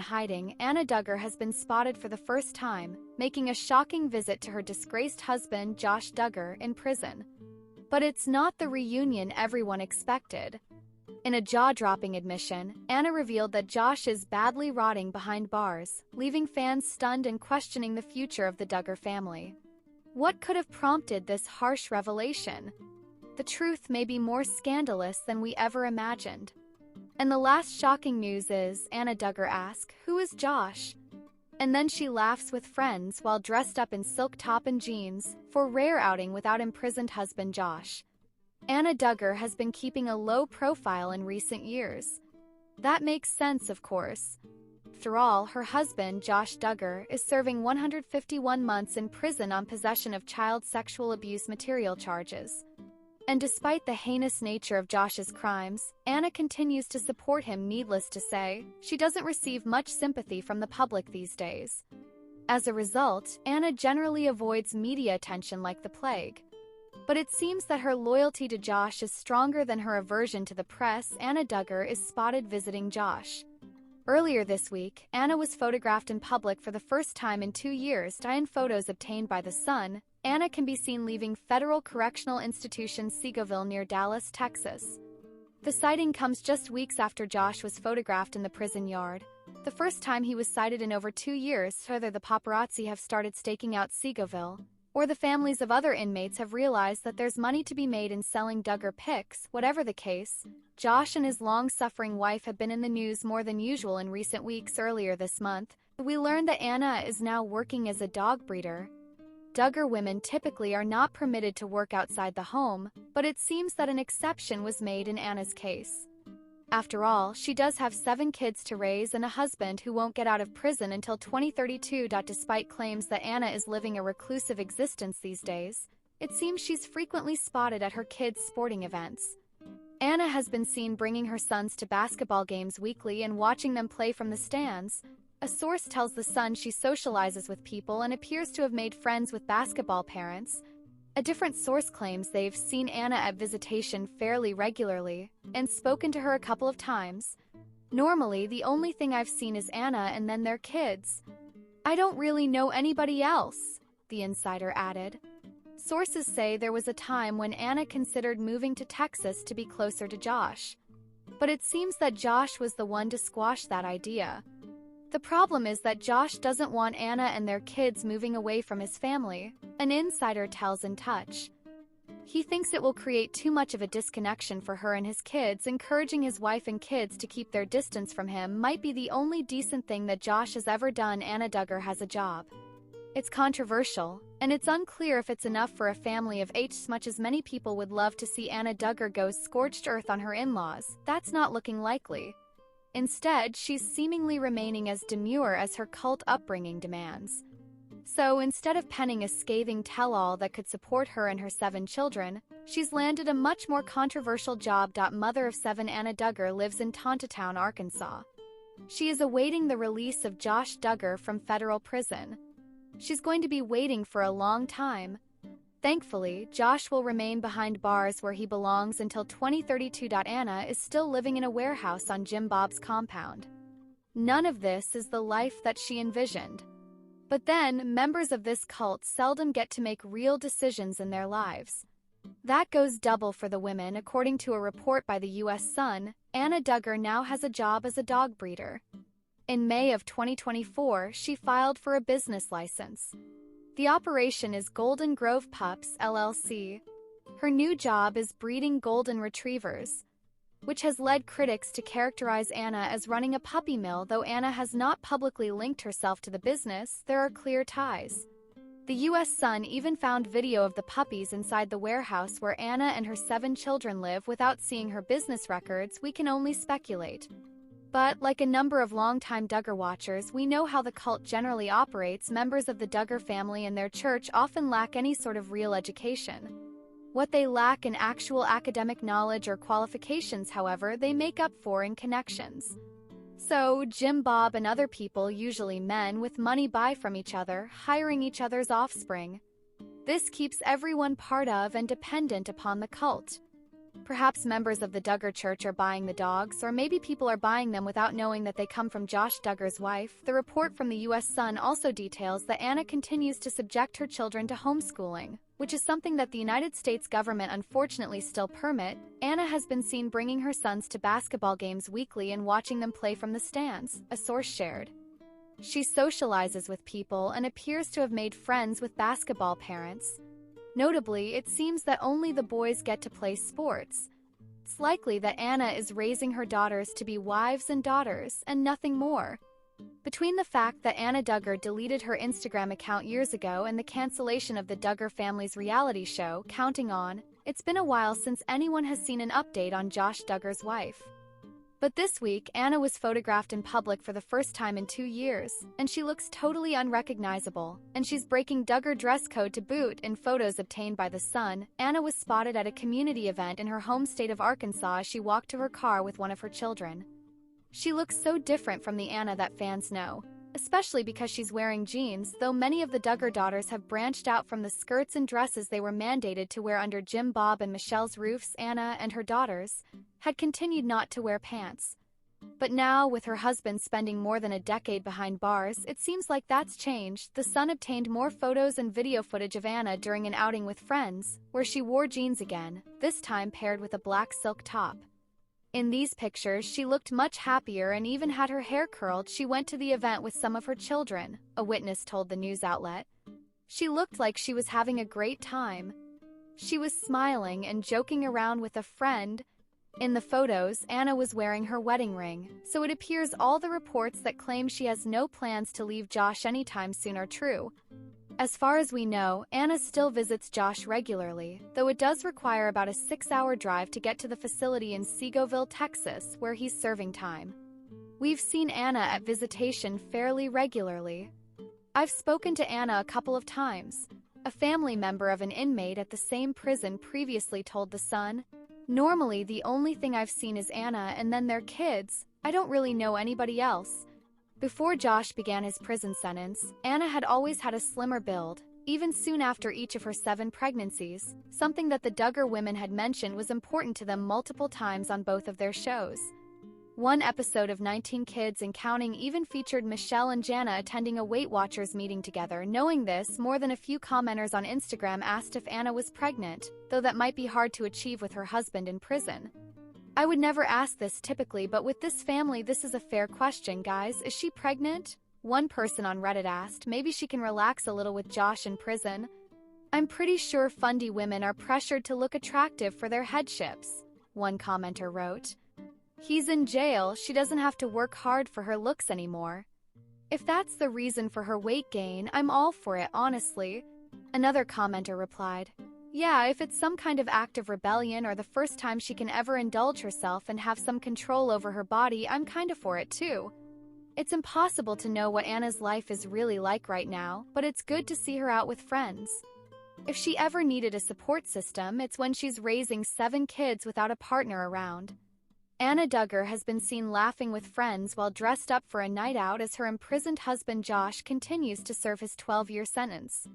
hiding, Anna Duggar has been spotted for the first time, making a shocking visit to her disgraced husband, Josh Duggar, in prison. But it's not the reunion everyone expected. In a jaw-dropping admission, Anna revealed that Josh is badly rotting behind bars, leaving fans stunned and questioning the future of the Duggar family. What could have prompted this harsh revelation? The truth may be more scandalous than we ever imagined. And the last shocking news is, Anna Duggar asks, "Who is Josh?" And then she laughs with friends while dressed up in silk top and jeans, for rare outing without imprisoned husband Josh. Anna Duggar has been keeping a low profile in recent years. That makes sense, of course. After all, her husband, Josh Duggar, is serving 151 months in prison on possession of child sexual abuse material charges. And despite the heinous nature of Josh's crimes, Anna continues to support him. Needless to say, she doesn't receive much sympathy from the public these days. As a result, Anna generally avoids media attention like the plague. But it seems that her loyalty to Josh is stronger than her aversion to the press. Anna Duggar is spotted visiting Josh. Earlier this week, Anna was photographed in public for the first time in 2 years. In photos obtained by The Sun, Anna can be seen leaving Federal Correctional Institution Seagoville near Dallas, Texas. The sighting comes just weeks after Josh was photographed in the prison yard, the first time he was sighted in over 2 years. Further, the paparazzi have started staking out Seagoville, or the families of other inmates have realized that there's money to be made in selling Duggar pics. Whatever the case, Josh and his long-suffering wife have been in the news more than usual in recent weeks. Earlier this month, we learned that Anna is now working as a dog breeder. Duggar women typically are not permitted to work outside the home, but it seems that an exception was made in Anna's case. After all, she does have 7 kids to raise and a husband who won't get out of prison until 2032. Despite claims that Anna is living a reclusive existence these days, it seems she's frequently spotted at her kids' sporting events. Anna has been seen bringing her sons to basketball games weekly and watching them play from the stands. A source tells The Sun she socializes with people and appears to have made friends with basketball parents. A different source claims they've seen Anna at visitation fairly regularly and spoken to her a couple of times. "Normally, the only thing I've seen is Anna and then their kids. I don't really know anybody else," the insider added. Sources say there was a time when Anna considered moving to Texas to be closer to Josh. But it seems that Josh was the one to squash that idea. The problem is that Josh doesn't want Anna and their kids moving away from his family, an insider tells In Touch. He thinks it will create too much of a disconnection for her and his kids. Encouraging his wife and kids to keep their distance from him might be the only decent thing that Josh has ever done. Anna Duggar has a job. It's controversial, and it's unclear if it's enough for a family of 8. As much as many people would love to see Anna Duggar go scorched earth on her in-laws, that's not looking likely. Instead, she's seemingly remaining as demure as her cult upbringing demands. So instead of penning a scathing tell-all that could support her and her 7 children, she's landed a much more controversial job. Mother of 7 Anna Duggar lives in Tontatown, Arkansas. She is awaiting the release of Josh Duggar from federal prison. She's going to be waiting for a long time. Thankfully, Josh will remain behind bars where he belongs until 2032. Anna is still living in a warehouse on Jim Bob's compound. None of this is the life that she envisioned. But then, members of this cult seldom get to make real decisions in their lives. That goes double for the women. According to a report by the U.S. Sun, Anna Duggar now has a job as a dog breeder. In May of 2024, she filed for a business license. The operation is Golden Grove Pups, LLC. Her new job is breeding golden retrievers, which has led critics to characterize Anna as running a puppy mill. Though Anna has not publicly linked herself to the business, there are clear ties. The U.S. Sun even found video of the puppies inside the warehouse where Anna and her 7 children live. Without seeing her business records, we can only speculate. But, like a number of longtime Duggar watchers, we know how the cult generally operates. Members of the Duggar family and their church often lack any sort of real education. What they lack in actual academic knowledge or qualifications, however, they make up for in connections. So, Jim Bob and other people, usually men with money, buy from each other, hiring each other's offspring. This keeps everyone part of and dependent upon the cult. Perhaps members of the Duggar church are buying the dogs, or maybe people are buying them without knowing that they come from Josh Duggar's wife. The report from the U.S. Sun also details that Anna continues to subject her children to homeschooling, which is something that the United States government unfortunately still permit. Anna has been seen bringing her sons to basketball games weekly and watching them play from the stands, a source shared. She socializes with people and appears to have made friends with basketball parents. Notably, it seems that only the boys get to play sports. It's likely that Anna is raising her daughters to be wives and daughters, and nothing more. Between the fact that Anna Duggar deleted her Instagram account years ago and the cancellation of the Duggar family's reality show, Counting On, it's been a while since anyone has seen an update on Josh Duggar's wife. But this week, Anna was photographed in public for the first time in 2 years, and she looks totally unrecognizable, and she's breaking Duggar dress code to boot. In photos obtained by The Sun, Anna was spotted at a community event in her home state of Arkansas as she walked to her car with one of her children. She looks so different from the Anna that fans know, especially because she's wearing jeans, though many of the Duggar daughters have branched out from the skirts and dresses they were mandated to wear under Jim Bob and Michelle's roofs. Anna and her daughters had continued not to wear pants. But now, with her husband spending more than a decade behind bars, it seems like that's changed. The Sun obtained more photos and video footage of Anna during an outing with friends, where she wore jeans again, this time paired with a black silk top. In these pictures, she looked much happier and even had her hair curled. She went to the event with some of her children, a witness told the news outlet. She looked like she was having a great time. She was smiling and joking around with a friend. In the photos, Anna was wearing her wedding ring, so it appears all the reports that claim she has no plans to leave Josh anytime soon are true. As far as we know, Anna still visits Josh regularly, though it does require about a 6-hour drive to get to the facility in Segoville, Texas, where he's serving time. We've seen Anna at visitation fairly regularly. I've spoken to Anna a couple of times. A family member of an inmate at the same prison previously told The Sun, "Normally, the only thing I've seen is Anna and then their kids. I don't really know anybody else." Before Josh began his prison sentence, Anna had always had a slimmer build, even soon after each of her 7 pregnancies, something that the Duggar women had mentioned was important to them multiple times on both of their shows. One episode of 19 Kids and Counting even featured Michelle and Jana attending a Weight Watchers meeting together. Knowing this, more than a few commenters on Instagram asked if Anna was pregnant, though that might be hard to achieve with her husband in prison. I would never ask this typically, but with this family, this is a fair question, guys. Is she pregnant? One person on Reddit asked, maybe she can relax a little with Josh in prison. I'm pretty sure fundy women are pressured to look attractive for their headships, one commenter wrote. He's in jail, she doesn't have to work hard for her looks anymore. If that's the reason for her weight gain, I'm all for it, honestly. Another commenter replied, yeah, if it's some kind of act of rebellion or the first time she can ever indulge herself and have some control over her body, I'm kinda for it too. It's impossible to know what Anna's life is really like right now, but it's good to see her out with friends. If she ever needed a support system, it's when she's raising 7 kids without a partner around. Anna Duggar has been seen laughing with friends while dressed up for a night out as her imprisoned husband Josh continues to serve his 12-year sentence.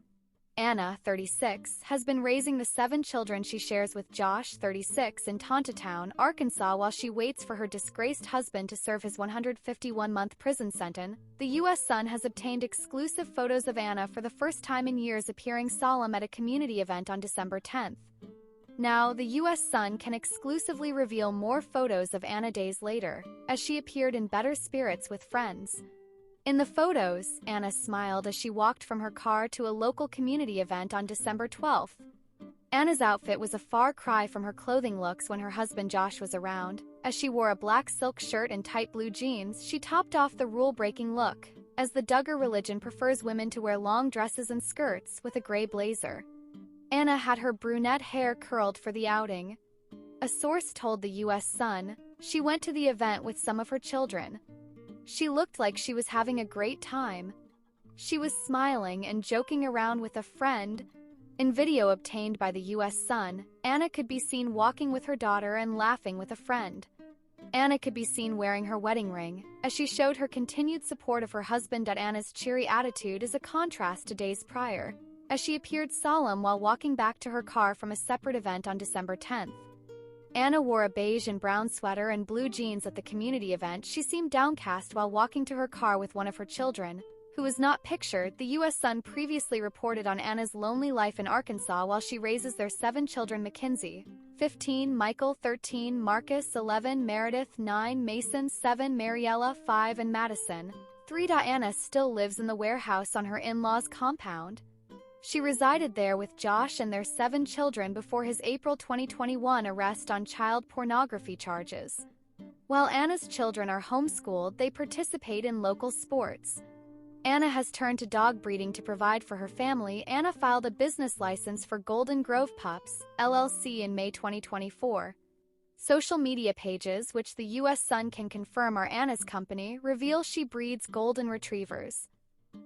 Anna, 36, has been raising the 7 children she shares with Josh, 36, in Tontatown, Arkansas while she waits for her disgraced husband to serve his 151-month prison sentence. The U.S. Sun has obtained exclusive photos of Anna for the first time in years appearing solemn at a community event on December 10th. Now, the U.S. Sun can exclusively reveal more photos of Anna days later, as she appeared in better spirits with friends. In the photos, Anna smiled as she walked from her car to a local community event on December 12th. Anna's outfit was a far cry from her clothing looks when her husband Josh was around. As she wore a black silk shirt and tight blue jeans, she topped off the rule-breaking look, as the Duggar religion prefers women to wear long dresses and skirts with a gray blazer. Anna had her brunette hair curled for the outing. A source told the U.S. Sun she went to the event with some of her children. She looked like she was having a great time. She was smiling and joking around with a friend. In video obtained by the U.S. Sun, Anna could be seen walking with her daughter and laughing with a friend. Anna could be seen wearing her wedding ring, as she showed her continued support of her husband. Anna's cheery attitude is a contrast to days prior, as she appeared solemn while walking back to her car from a separate event on December 10th. Anna wore a beige and brown sweater and blue jeans at the community event. She seemed downcast while walking to her car with one of her children, who was not pictured. The U.S. Sun previously reported on Anna's lonely life in Arkansas while she raises their 7 children: Mackenzie, 15, Michael, 13, Marcus, 11, Meredith, 9, Mason, 7, Mariella, 5, and Madison, 3. Anna still lives in the warehouse on her in-laws' compound. She resided there with Josh and their 7 children before his April 2021 arrest on child pornography charges. While Anna's children are homeschooled, they participate in local sports. Anna has turned to dog breeding to provide for her family. Anna filed a business license for Golden Grove Pups, LLC in May 2024. Social media pages, which the U.S. Sun can confirm are Anna's company, reveal she breeds golden retrievers.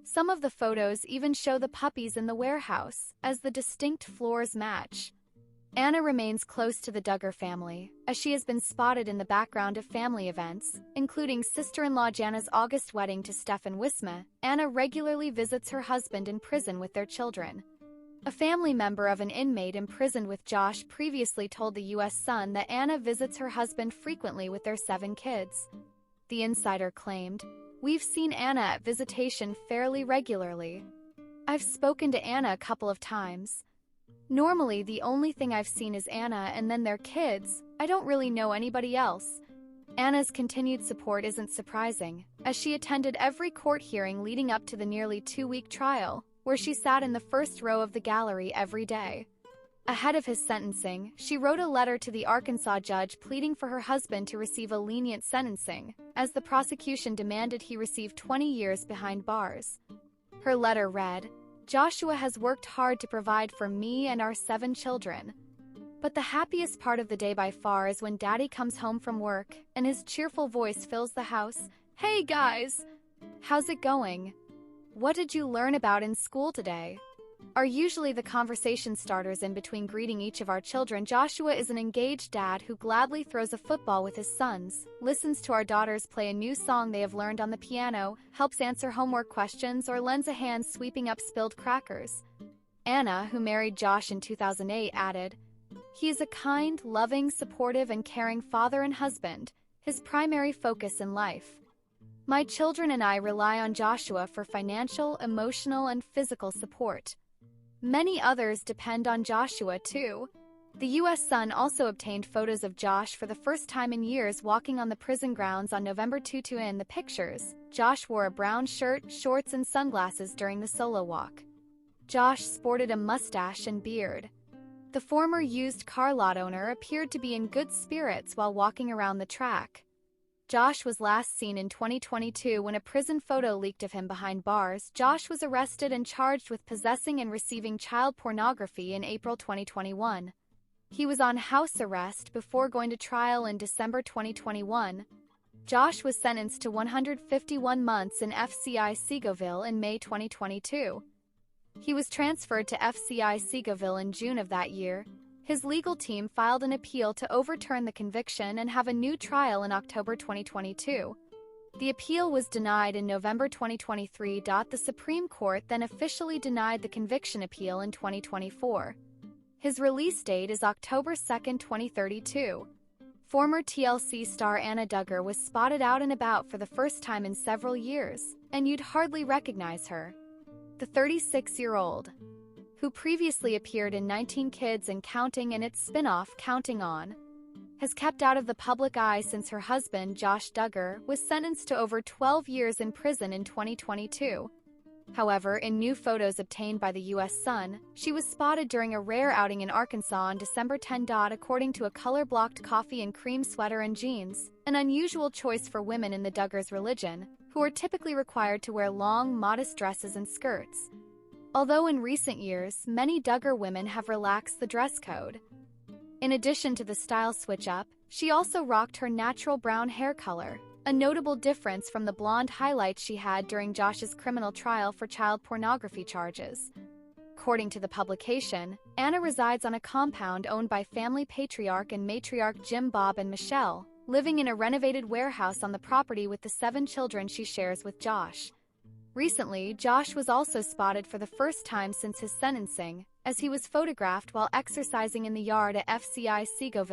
Some of the photos even show the puppies in the warehouse, as the distinct floors match. Anna remains close to the Duggar family, as she has been spotted in the background of family events, including sister-in-law Jana's August wedding to Stefan Wisma. Anna regularly visits her husband in prison with their children. A family member of an inmate imprisoned with Josh previously told the U.S. Sun that Anna visits her husband frequently with their 7 kids. The insider claimed, "We've seen Anna at visitation fairly regularly. I've spoken to Anna a couple of times. Normally, the only thing I've seen is Anna and then their kids. I don't really know anybody else." Anna's continued support isn't surprising, as she attended every court hearing leading up to the nearly 2-week trial, where she sat in the first row of the gallery every day. Ahead of his sentencing, she wrote a letter to the Arkansas judge pleading for her husband to receive a lenient sentencing, as the prosecution demanded he receive 20 years behind bars. Her letter read, "Joshua has worked hard to provide for me and our 7 children. But the happiest part of the day by far is when Daddy comes home from work and his cheerful voice fills the house. Hey guys! How's it going? What did you learn about in school today?" Are usually the conversation starters in between greeting each of our children. Joshua is an engaged dad who gladly throws a football with his sons, listens to our daughters play a new song they have learned on the piano, helps answer homework questions, or lends a hand sweeping up spilled crackers. Anna, who married Josh in 2008, added, "He is a kind, loving, supportive, and caring father and husband, his primary focus in life. My children and I rely on Joshua for financial, emotional, and physical support. Many others depend on Joshua, too." The U.S. Sun also obtained photos of Josh for the first time in years walking on the prison grounds on November 2. In the pictures, Josh wore a brown shirt, shorts, and sunglasses during the solo walk. Josh sported a mustache and beard. The former used car lot owner appeared to be in good spirits while walking around the track. Josh was last seen in 2022 when a prison photo leaked of him behind bars. Josh was arrested and charged with possessing and receiving child pornography in April 2021. He was on house arrest before going to trial in December 2021. Josh was sentenced to 151 months in FCI Seagoville in May 2022. He was transferred to FCI Seagoville in June of that year. His legal team filed an appeal to overturn the conviction and have a new trial in October 2022. The appeal was denied in November 2023. The Supreme Court then officially denied the conviction appeal in 2024. His release date is October 2, 2032. Former TLC star Anna Duggar was spotted out and about for the first time in several years, and you'd hardly recognize her. The 36-year-old, who previously appeared in 19 Kids and Counting and its spin-off Counting On, has kept out of the public eye since her husband, Josh Duggar, was sentenced to over 12 years in prison in 2022. However, in new photos obtained by the U.S. Sun, she was spotted during a rare outing in Arkansas on December 10. According to a color-blocked coffee and cream sweater and jeans, an unusual choice for women in the Duggars' religion, who are typically required to wear long, modest dresses and skirts. Although in recent years, many Duggar women have relaxed the dress code. In addition to the style switch-up, she also rocked her natural brown hair color, a notable difference from the blonde highlights she had during Josh's criminal trial for child pornography charges. According to the publication, Anna resides on a compound owned by family patriarch and matriarch Jim, Bob, and Michelle, living in a renovated warehouse on the property with the 7 children she shares with Josh. Recently, Josh was also spotted for the first time since his sentencing, as he was photographed while exercising in the yard at FCI Seagoville.